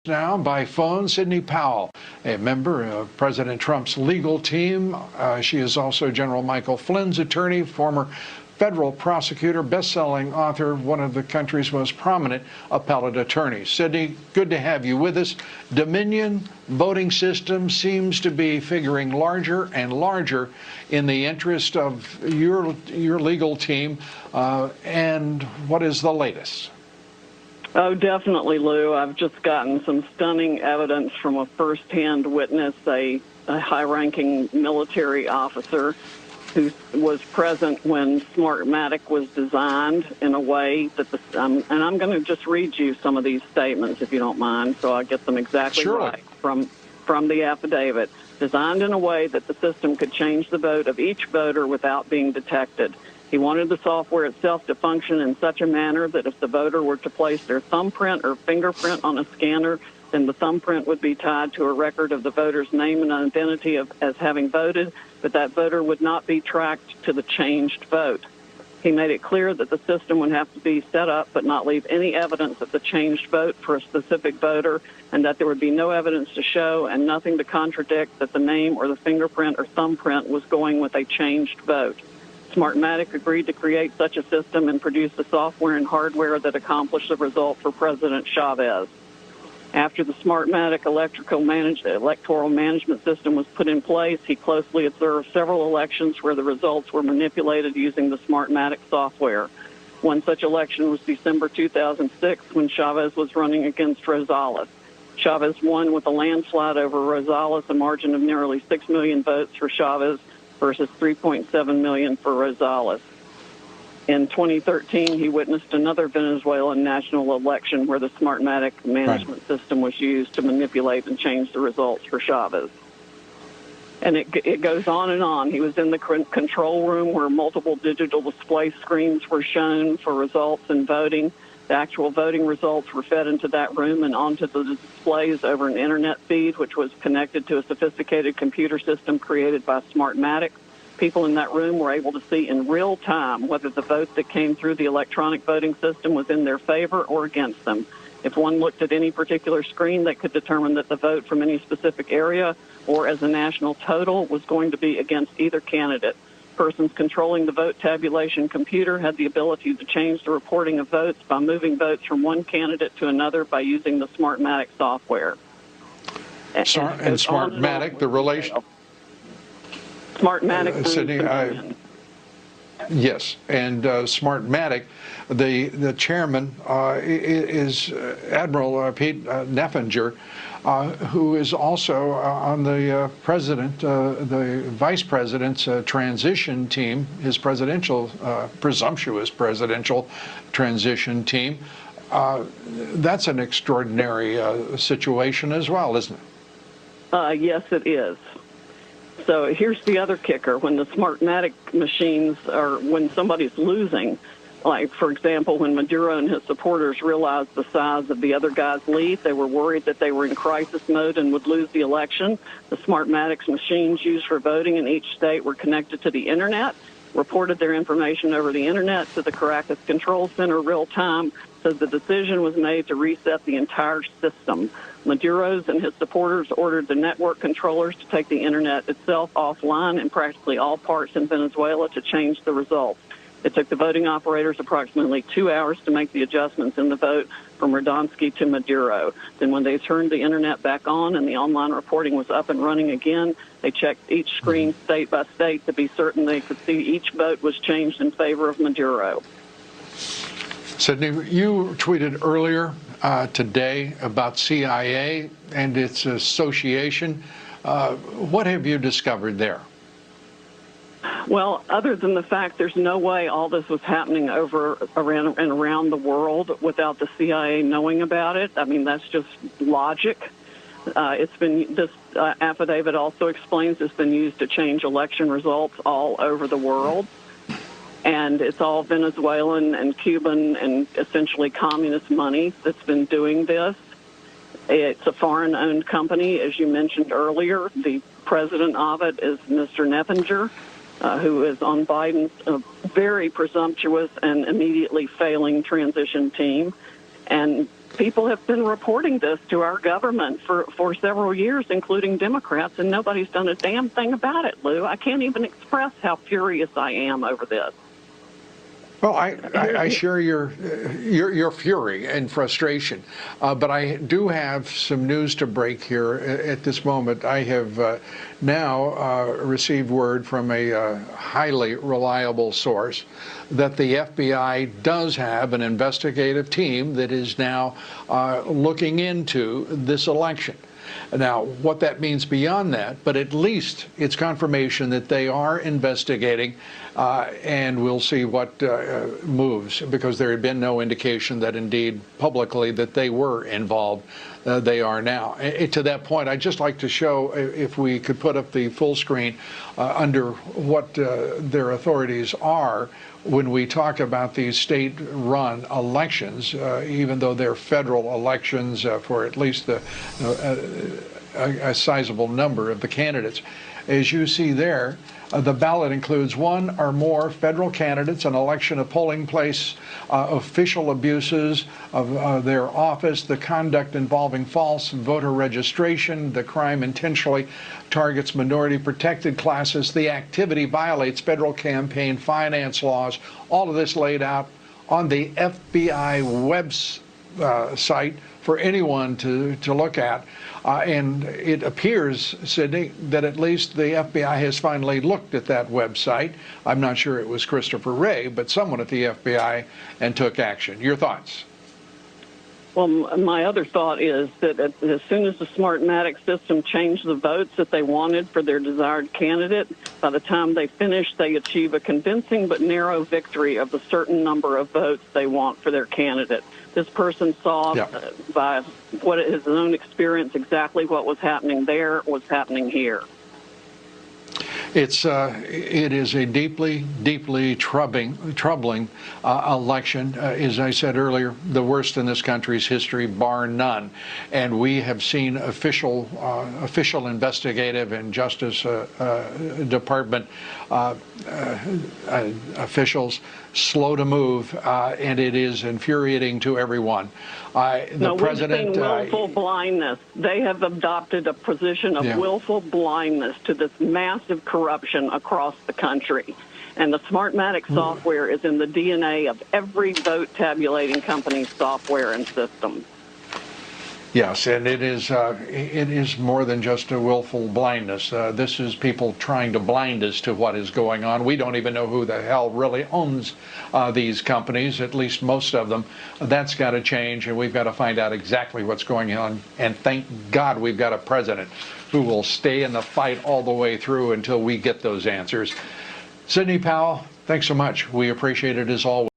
Now by phone, Sidney Powell, a member of President Trump's legal team. She is also General Michael Flynn's attorney, former federal prosecutor, best-selling author, one of the country's most prominent appellate attorneys. Sidney, good to have you with us. Dominion voting system seems to be figuring larger and larger in the interest of your legal team. And what is the latest? Oh, definitely, Lou. I've just gotten some stunning evidence from a first-hand witness, a high-ranking military officer who was present when Smartmatic was designed in a way that and I'm going to just read you some of these statements, if you don't mind, so I get them exactly right from the affidavit. Designed in a way that the system could change the vote of each voter without being detected. He wanted the software itself to function in such a manner that if the voter were to place their thumbprint or fingerprint on a scanner, then the thumbprint would be tied to a record of the voter's name and identity as having voted, but that voter would not be tracked to the changed vote. He made it clear that the system would have to be set up but not leave any evidence of the changed vote for a specific voter, and that there would be no evidence to show and nothing to contradict that the name or the fingerprint or thumbprint was going with a changed vote. Smartmatic agreed to create such a system and produce the software and hardware that accomplished the result for President Chavez. After the Smartmatic electoral management system was put in place, he closely observed several elections where the results were manipulated using the Smartmatic software. One such election was December 2006 when Chavez was running against Rosales. Chavez won with a landslide over Rosales, a margin of nearly 6 million votes for Chavez versus 3.7 million for Rosales. In 2013, he witnessed another Venezuelan national election where the Smartmatic management system was used to manipulate and change the results for Chavez. And it goes on and on. He was in the control room where multiple digital display screens were shown for results and voting. The actual voting results were fed into that room and onto the displays over an internet feed, which was connected to a sophisticated computer system created by Smartmatic. People in that room were able to see in real time whether the vote that came through the electronic voting system was in their favor or against them. If one looked at any particular screen, they could determine that the vote from any specific area or as a national total was going to be against either candidate. Persons controlling the vote tabulation computer had the ability to change the reporting of votes by moving votes from one candidate to another by using the Smartmatic software. And Smartmatic, the relation... Smartmatic. Sidney, yes, and Smartmatic, the chairman is Admiral Pete Neffinger, who is also on the the vice president's transition team, his presidential, presumptuous presidential transition team. That's an extraordinary situation as well, isn't it? Yes, it is. So here's the other kicker. When the Smartmatic machines are, when somebody's losing, like, for example, when Maduro and his supporters realized the size of the other guy's lead, they were worried that they were in crisis mode and would lose the election. The Smartmatic machines used for voting in each state were connected to the Internet, reported their information over the Internet to the Caracas Control Center real time, so the decision was made to reset the entire system. Maduro's and his supporters ordered the network controllers to take the Internet itself offline in practically all parts in Venezuela to change the results. It took the voting operators approximately 2 hours to make the adjustments in the vote from Radonsky to Maduro. Then when they turned the Internet back on and the online reporting was up and running again, they checked each screen state by state to be certain they could see each vote was changed in favor of Maduro. Sidney, you tweeted earlier today about CIA and its association. What have you discovered there? Well, other than the fact there's no way all this was happening around the world without the CIA knowing about it. I mean, that's just logic. This affidavit also explains it's been used to change election results all over the world. And it's all Venezuelan and Cuban and essentially communist money that's been doing this. It's a foreign-owned company, as you mentioned earlier. The president of it is Mr. Neffinger, who is on Biden's very presumptuous and immediately failing transition team. And people have been reporting this to our government for several years, including Democrats, and nobody's done a damn thing about it, Lou. I can't even express how furious I am over this. Well, I share your fury and frustration, but I do have some news to break here at this moment. I have now received word from a highly reliable source that the FBI does have an investigative team that is now looking into this election. Now, what that means beyond that, but at least it's confirmation that they are investigating, and we'll see what moves, because there had been no indication that indeed publicly that they were involved. They are now. To that point, I'd just like to show, if we could put up the full screen, under what their authorities are when we talk about these state-run elections, even though they're federal elections for at least a sizable number of the candidates. As you see there, the ballot includes one or more federal candidates, an election, a polling place, official abuses of their office, the conduct involving false voter registration, the crime intentionally targets minority protected classes, the activity violates federal campaign finance laws. All of this laid out on the FBI website for anyone to look at. And it appears, Sydney, that at least the FBI has finally looked at that website. I'm not sure it was Christopher Wray, but someone at the FBI, and took action. Your thoughts? Well, my other thought is that as soon as the Smartmatic system changed the votes that they wanted for their desired candidate, by the time they finish, they achieve a convincing but narrow victory of the certain number of votes they want for their candidate. This person saw by what his own experience exactly what was happening there was happening here. It is a deeply troubling election. As I said earlier, the worst in this country's history, bar none. And we have seen official investigative and Justice Department officials slow to move, and it is infuriating to everyone. We've seen willful blindness. They have adopted a position of willful blindness to this massive corruption across the country. And the Smartmatic software is in the DNA of every vote tabulating company's software and system. Yes, and it is more than just a willful blindness. This is people trying to blind us to what is going on. We don't even know who the hell really owns these companies, at least most of them. That's got to change, and we've got to find out exactly what's going on. And thank God we've got a president who will stay in the fight all the way through until we get those answers. Sidney Powell, thanks so much. We appreciate it as always.